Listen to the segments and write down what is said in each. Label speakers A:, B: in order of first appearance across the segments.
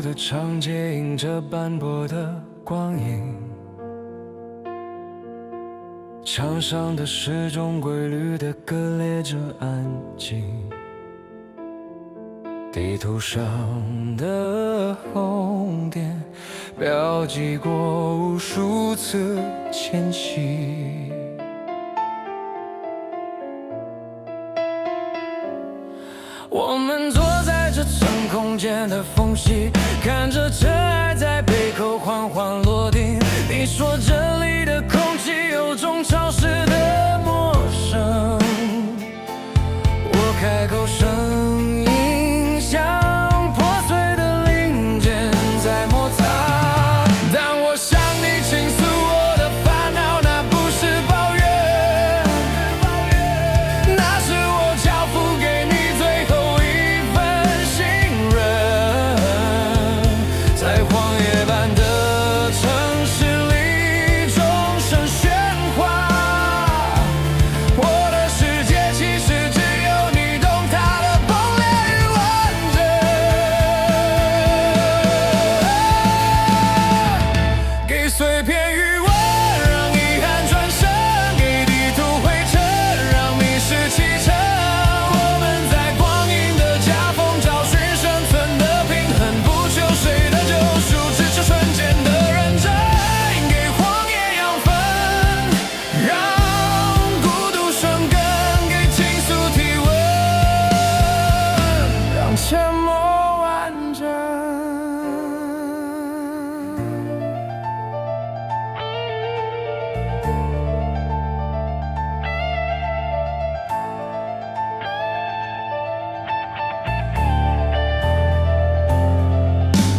A: 的长街映着斑驳的光影，墙上的时钟规律地割裂着安静，地图上的红点标记过无数次迁徙。我们坐在这层空间的缝隙，看着尘埃在背后缓缓落定。你说这里的空气有种潮湿的陌生，我开口声音像破碎的零件在摩擦。当我向你倾诉我的烦恼，那不是抱怨，那是我交付给你最后一份信任。在荒野般的城市里钟声喧哗，我的世界其实只有你懂它的崩裂与完整。给碎片余温，让遗憾转身，给地图灰尘，让迷失启程。我们在光阴的夹缝找寻生存的平衡，不求谁的救赎，只求瞬间的认真。给荒野养分，让孤独生根，给倾诉体温，让沉默完整。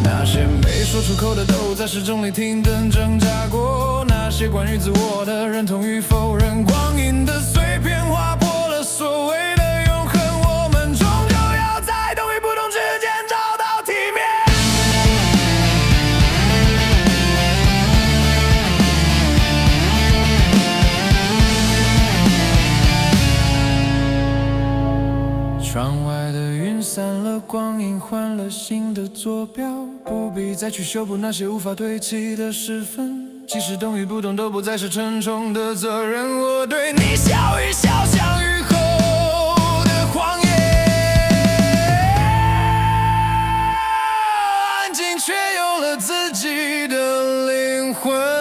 A: 那些没说出口的都在时钟里停顿挣扎过，那些关于自我的认同与否认，光阴的碎片划破了所谓的永恒，我们终究要在同与不同之间找到体面。窗外的云散了，光阴换了新的坐标，不必再去修补那些无法堆砌的时分。即使懂与不懂都不再是沉重的责任，我对你笑一笑，像雨后的荒野，安静却有了自己的灵魂。